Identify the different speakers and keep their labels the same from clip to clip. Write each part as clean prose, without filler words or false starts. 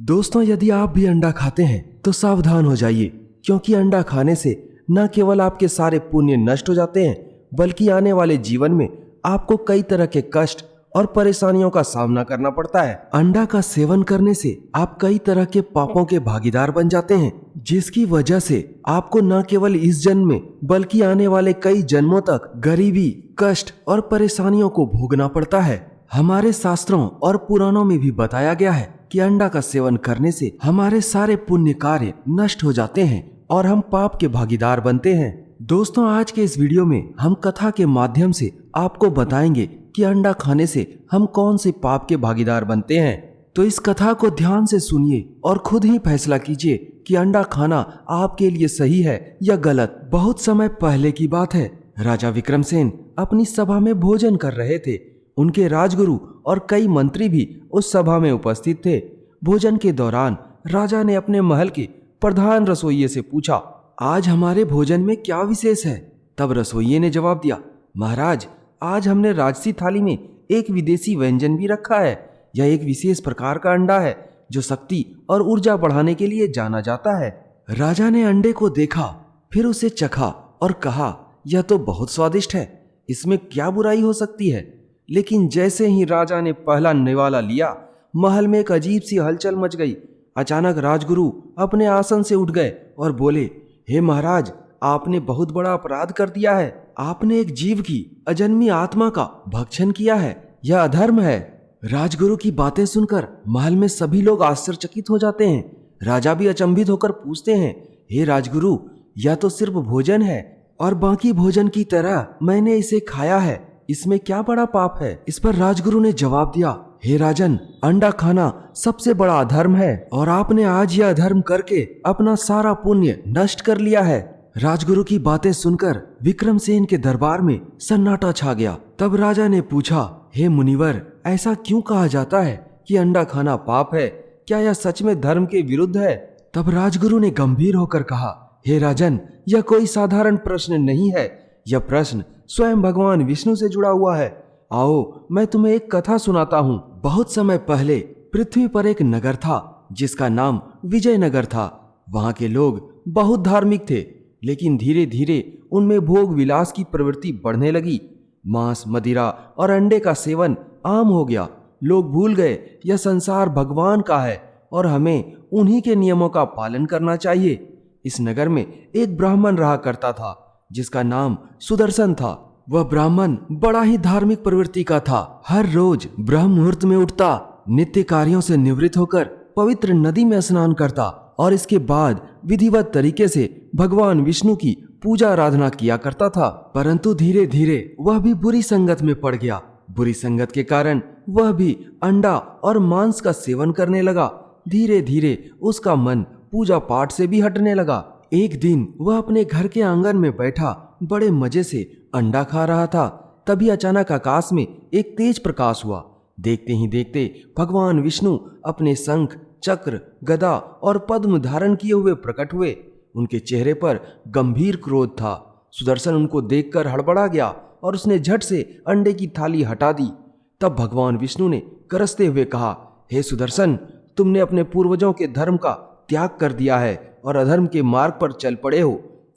Speaker 1: दोस्तों, यदि आप भी अंडा खाते हैं तो सावधान हो जाइए, क्योंकि अंडा खाने से न केवल आपके सारे पुण्य नष्ट हो जाते हैं, बल्कि आने वाले जीवन में आपको कई तरह के कष्ट और परेशानियों का सामना करना पड़ता है। अंडा का सेवन करने से आप कई तरह के पापों के भागीदार बन जाते हैं, जिसकी वजह से आपको न केवल इस जन्म में बल्कि आने वाले कई जन्मों तक गरीबी, कष्ट और परेशानियों को भोगना पड़ता है। हमारे शास्त्रों और पुराणों में भी बताया गया है कि अंडा का सेवन करने से हमारे सारे पुण्य कार्य नष्ट हो जाते हैं और हम पाप के भागीदार बनते हैं। दोस्तों, आज के इस वीडियो में हम कथा के माध्यम से आपको बताएंगे कि अंडा खाने से हम कौन से पाप के भागीदार बनते हैं। तो इस कथा को ध्यान से सुनिए और खुद ही फैसला कीजिए कि अंडा खाना आपके लिए सही है या गलत। बहुत समय पहले की बात है। राजा विक्रमसेन अपनी सभा में भोजन कर रहे थे। उनके राजगुरु और कई मंत्री भी उस सभा में उपस्थित थे। भोजन के दौरान राजा ने अपने महल के प्रधान रसोइये से पूछा, आज हमारे भोजन में क्या विशेष है? तब रसोइये ने जवाब दिया, महाराज, आज हमने राजसी थाली में एक विदेशी व्यंजन भी रखा है। यह एक विशेष प्रकार का अंडा है जो शक्ति और ऊर्जा बढ़ाने के लिए जाना जाता है। राजा ने अंडे को देखा, फिर उसे चखा और कहा, यह तो बहुत स्वादिष्ट है, इसमें क्या बुराई हो सकती है? लेकिन जैसे ही राजा ने पहला निवाला लिया, महल में एक अजीब सी हलचल मच गई। अचानक राजगुरु अपने आसन से उठ गए और बोले, हे महाराज, आपने बहुत बड़ा अपराध कर दिया है। आपने एक जीव की, अजन्मी आत्मा का भक्षण किया है। यह अधर्म है। राजगुरु की बातें सुनकर महल में सभी लोग आश्चर्यचकित हो जाते हैं। राजा भी अचंभित होकर पूछते हैं, हे राजगुरु, यह तो सिर्फ भोजन है और बाकी भोजन की तरह मैंने इसे खाया है, इसमें क्या बड़ा पाप है? इस पर राजगुरु ने जवाब दिया, हे राजन, अंडा खाना सबसे बड़ा अधर्म है और आपने आज यह अधर्म करके अपना सारा पुण्य नष्ट कर लिया है। राजगुरु की बातें सुनकर विक्रमसेन के दरबार में सन्नाटा छा गया। तब राजा ने पूछा, हे मुनिवर, ऐसा क्यों कहा जाता है कि अंडा खाना पाप है? क्या यह सच में धर्म के विरुद्ध है? तब राजगुरु ने गंभीर होकर कहा, हे राजन, यह कोई साधारण प्रश्न नहीं है। यह प्रश्न स्वयं भगवान विष्णु से जुड़ा हुआ है। आओ, मैं तुम्हें एक कथा सुनाता हूँ। बहुत समय पहले पृथ्वी पर एक नगर था जिसका नाम विजयनगर था। वहाँ के लोग बहुत धार्मिक थे, लेकिन धीरे धीरे उनमें भोग विलास की प्रवृत्ति बढ़ने लगी। मांस, मदिरा और अंडे का सेवन आम हो गया। लोग भूल गए यह संसार भगवान का है और हमें उन्हीं के नियमों का पालन करना चाहिए। इस नगर में एक ब्राह्मण रहा करता था जिसका नाम सुदर्शन था। वह ब्राह्मण बड़ा ही धार्मिक प्रवृत्ति का था। हर रोज ब्रह्म मुहूर्त में उठता, नित्य कार्यों से निवृत्त होकर पवित्र नदी में स्नान करता और इसके बाद विधिवत तरीके से भगवान विष्णु की पूजा आराधना किया करता था। परंतु धीरे धीरे वह भी बुरी संगत में पड़ गया। बुरी संगत के कारण वह भी अंडा और मांस का सेवन करने लगा। धीरे धीरे उसका मन पूजा पाठ से भी हटने लगा। एक दिन वह अपने घर के आंगन में बैठा बड़े मजे से अंडा खा रहा था। तभी अचानक आकाश में एक तेज प्रकाश हुआ। देखते ही देखते भगवान विष्णु अपने शंख, चक्र, गदा और पद्म धारण किए हुए प्रकट हुए। उनके चेहरे पर गंभीर क्रोध था। सुदर्शन उनको देखकर हड़बड़ा गया और उसने झट से अंडे की थाली हटा दी। तब भगवान विष्णु ने गरजते हुए कहा, हे सुदर्शन, तुमने अपने पूर्वजों के धर्म का त्याग कर दिया है और अधर्म के मार्ग पर चल पड़े हो।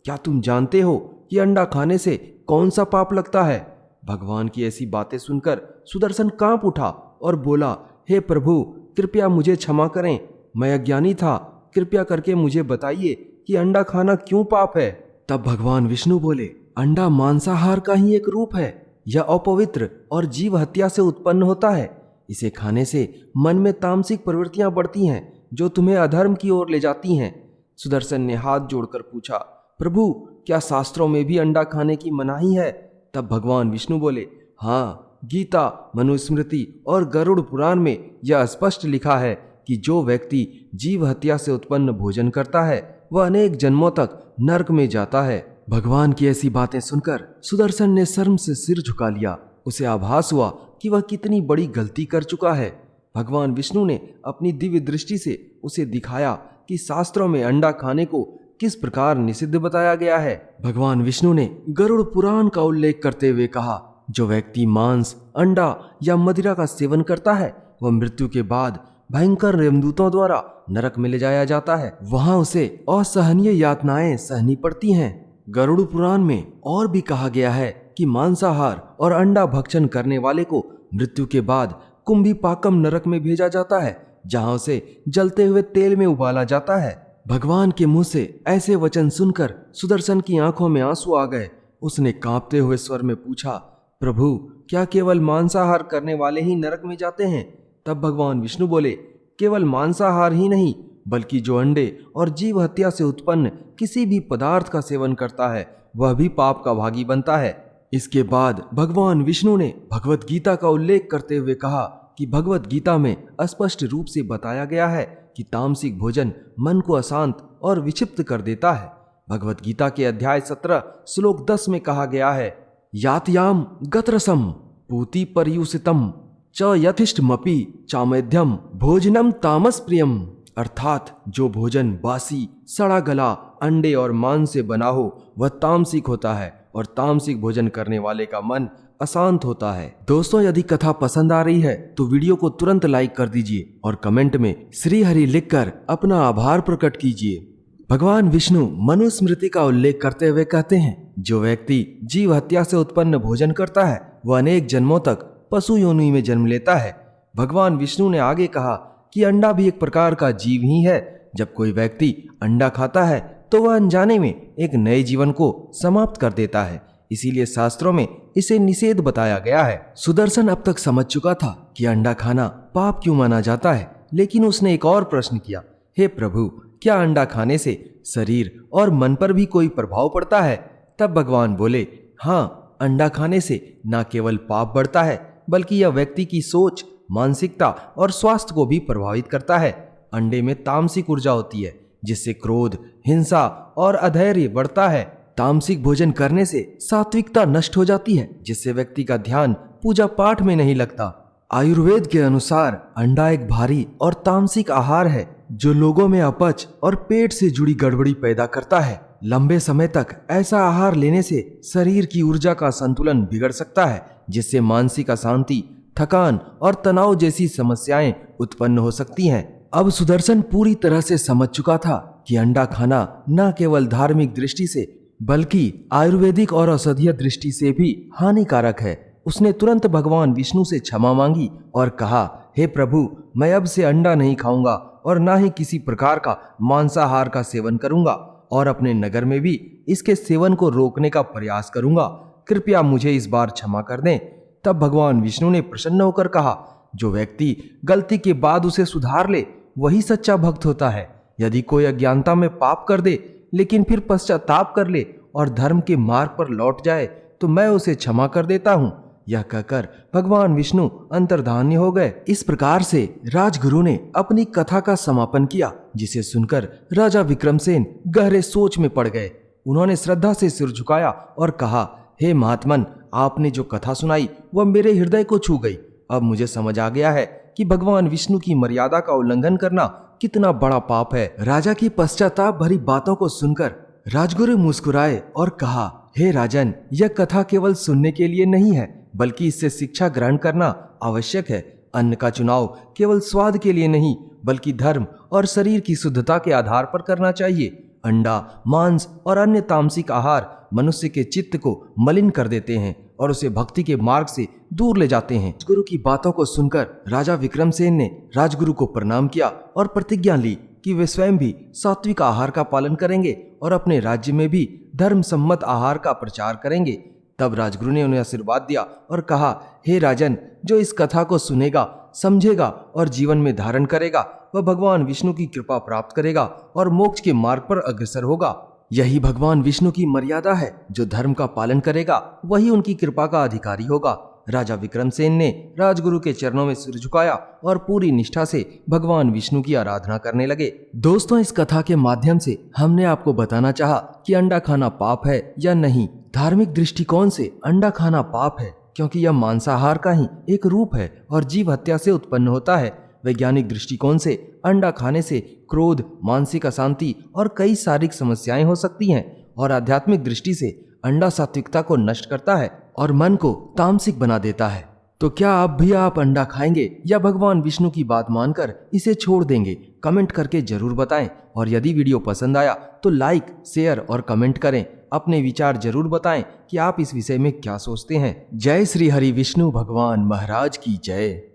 Speaker 1: क्या तुम जानते हो कि अंडा खाने से कौन सा पाप लगता है? भगवान की ऐसी बातें सुनकर सुदर्शन कांप उठा और बोला, हे प्रभु, कृपया मुझे क्षमा करें, मैं अज्ञानी था। कृपया करके मुझे बताइए कि अंडा खाना क्यों पाप है? तब भगवान विष्णु बोले, अंडा मांसाहार का ही एक रूप है। यह अपवित्र और जीव हत्या से उत्पन्न होता है। इसे खाने से मन में तामसिक प्रवृत्तियां बढ़ती हैं जो तुम्हें अधर्म की ओर ले जाती हैं। सुदर्शन ने हाथ जोड़कर पूछा, प्रभु, क्या शास्त्रों में भी अंडा खाने की मनाही है? तब भगवान विष्णु बोले, हाँ, गीता, मनुस्मृति और गरुड़ पुराण में यह स्पष्ट लिखा है कि जो व्यक्ति जीव हत्या से उत्पन्न भोजन करता है वह अनेक जन्मों तक नरक में जाता है। भगवान की ऐसी बातें सुनकर सुदर्शन ने शर्म से सिर झुका लिया। उसे आभास हुआ कि वह कितनी बड़ी गलती कर चुका है। भगवान विष्णु ने अपनी दिव्य दृष्टि से उसे दिखाया कि शास्त्रों में अंडा खाने को किस प्रकार निषिद्ध बताया गया है। भगवान विष्णु ने गरुड़ पुराण का उल्लेख करते हुए कहा, जो व्यक्ति मांस, अंडा या मदिरा का सेवन करता है वह मृत्यु के बाद भयंकर यमदूतों द्वारा नरक में ले जाया जाता है। वहां उसे असहनीय यातनाएं सहनी पड़ती हैं। गरुड़ पुराण में और भी कहा गया है कि मांसाहार और अंडा भक्षण करने वाले को मृत्यु के बाद कुंभीपाकम नरक में भेजा जाता है, जहां उसे जलते हुए तेल में उबाला जाता है। भगवान के मुंह से ऐसे वचन सुनकर सुदर्शन की आंखों में आंसू आ गए। उसने कांपते हुए स्वर में पूछा, प्रभु, क्या केवल मांसाहार करने वाले ही नरक में जाते हैं? तब भगवान विष्णु बोले, केवल मांसाहार ही नहीं, बल्कि जो अंडे और जीव हत्या से उत्पन्न किसी भी पदार्थ का सेवन करता है वह भी पाप का भागी बनता है। इसके बाद भगवान विष्णु ने भगवत गीता का उल्लेख करते हुए कहा कि भगवत गीता में स्पष्ट रूप से बताया गया है कि तामसिक भोजन मन को अशांत और विक्षिप्त कर देता है। भगवत गीता के अध्याय 17 श्लोक 10 में कहा गया है, यातयाम गतरसम पूति पर्युषितम च यथिष्ठमपि चामेध्यम भोजनम तामस प्रियम। अर्थात जो भोजन बासी, सड़ा गला, अंडे और मांस से बना हो वह तामसिक होता है और तामसिक भोजन करने वाले का मन अशांत होता है। दोस्तों, यदि कथा पसंद आ रही है तो वीडियो को तुरंत लाइक कर दीजिए और कमेंट में श्री हरि लिखकर अपना आभार प्रकट कीजिए। भगवान विष्णु मनुस्मृति का उल्लेख करते हुए कहते हैं, जो व्यक्ति जीव हत्या से उत्पन्न भोजन करता है वह अनेक जन्मों तक पशु योनि में जन्म लेता है। भगवान विष्णु ने आगे कहा कि अंडा भी एक प्रकार का जीव ही है। जब कोई व्यक्ति अंडा खाता है तो वह अनजाने में एक नए जीवन को समाप्त कर देता है, इसीलिए शास्त्रों में इसे निषेध बताया गया है। सुदर्शन अब तक समझ चुका था कि अंडा खाना पाप क्यों माना जाता है, लेकिन उसने एक और प्रश्न किया, हे प्रभु, क्या अंडा खाने से शरीर और मन पर भी कोई प्रभाव पड़ता है? तब भगवान बोले, हाँ, अंडा खाने से न केवल पाप बढ़ता है बल्कि यह व्यक्ति की सोच, मानसिकता और स्वास्थ्य को भी प्रभावित करता है। अंडे में तामसिक ऊर्जा होती है जिससे क्रोध, हिंसा और अधैर्य बढ़ता है। तामसिक भोजन करने से सात्विकता नष्ट हो जाती है जिससे व्यक्ति का ध्यान पूजा पाठ में नहीं लगता। आयुर्वेद के अनुसार अंडा एक भारी और तामसिक आहार है जो लोगों में अपच और पेट से जुड़ी गड़बड़ी पैदा करता है। लंबे समय तक ऐसा आहार लेने से शरीर की ऊर्जा का संतुलन बिगड़ सकता है जिससे मानसिक अशांति, थकान और तनाव जैसी समस्याएं उत्पन्न हो सकती हैं। अब सुदर्शन पूरी तरह से समझ चुका था कि अंडा खाना न केवल धार्मिक दृष्टि से बल्कि आयुर्वेदिक और औषधीय दृष्टि से भी हानिकारक है। उसने तुरंत भगवान विष्णु से क्षमा मांगी और कहा, हे प्रभु, मैं अब से अंडा नहीं खाऊंगा और ना ही किसी प्रकार का मांसाहार का सेवन करूंगा और अपने नगर में भी इसके सेवन को रोकने का प्रयास करूंगा। कृपया मुझे इस बार क्षमा कर दें। तब भगवान विष्णु ने प्रसन्न होकर कहा, जो व्यक्ति गलती के बाद उसे सुधार ले वही सच्चा भक्त होता है। यदि कोई अज्ञानता में पाप कर दे लेकिन फिर पश्चाताप कर ले और धर्म के मार्ग पर लौट जाए तो मैं उसे क्षमा कर देता हूँ। यह कहकर भगवान विष्णु अंतर्धान्य हो गए। इस प्रकार से राजगुरु ने अपनी कथा का समापन किया, जिसे सुनकर राजा विक्रमसेन गहरे सोच में पड़ गए। उन्होंने श्रद्धा से सिर झुकाया और कहा, हे महात्मन, आपने जो कथा सुनाई वह मेरे हृदय को छू गई। अब मुझे समझ आ गया है कि भगवान विष्णु की मर्यादा का उल्लंघन करना कितना बड़ा पाप है। राजा की पश्चाताप भरी बातों को सुनकर राजगुरु मुस्कुराए और कहा, हे राजन, यह कथा केवल सुनने के लिए नहीं है बल्कि इससे शिक्षा ग्रहण करना आवश्यक है। अन्न का चुनाव केवल स्वाद के लिए नहीं बल्कि धर्म और शरीर की शुद्धता के आधार पर करना चाहिए। अंडा, मांस और अन्य तामसिक आहार मनुष्य के चित्त को मलिन कर देते हैं और उसे भक्ति के मार्ग से दूर ले जाते हैं। राजगुरु की बातों को सुनकर राजा विक्रमसेन ने राजगुरु को प्रणाम किया और प्रतिज्ञा ली कि वे स्वयं भी सात्विक आहार का पालन करेंगे और अपने राज्य में भी धर्म सम्मत आहार का प्रचार करेंगे। तब राजगुरु ने उन्हें आशीर्वाद दिया और कहा, हे राजन, जो इस कथा को सुनेगा, समझेगा और जीवन में धारण करेगा वह भगवान विष्णु की कृपा प्राप्त करेगा और मोक्ष के मार्ग पर अग्रसर होगा। यही भगवान विष्णु की मर्यादा है। जो धर्म का पालन करेगा वही उनकी कृपा का अधिकारी होगा। राजा विक्रमसेन ने राजगुरु के चरणों में सिर झुकाया और पूरी निष्ठा से भगवान विष्णु की आराधना करने लगे। दोस्तों, इस कथा के माध्यम से हमने आपको बताना चाहा कि अंडा खाना पाप है या नहीं। धार्मिक दृष्टिकोण से अंडा खाना पाप है क्योंकि यह मांसाहार का ही एक रूप है और जीव हत्या से उत्पन्न होता है। वैज्ञानिक दृष्टिकोण से अंडा खाने से क्रोध, मानसिक अशांति और कई शारीरिक समस्याएं हो सकती हैं और आध्यात्मिक दृष्टि से अंडा सात्विकता को नष्ट करता है और मन को तामसिक बना देता है। तो क्या अब भी आप अंडा खाएंगे या भगवान विष्णु की बात मानकर इसे छोड़ देंगे? कमेंट करके जरूर बताएं। और यदि वीडियो पसंद आया तो लाइक, शेयर और कमेंट करें। अपने विचार जरूर बताएं कि आप इस विषय में क्या सोचते हैं। जय श्री हरि विष्णु भगवान महाराज की जय।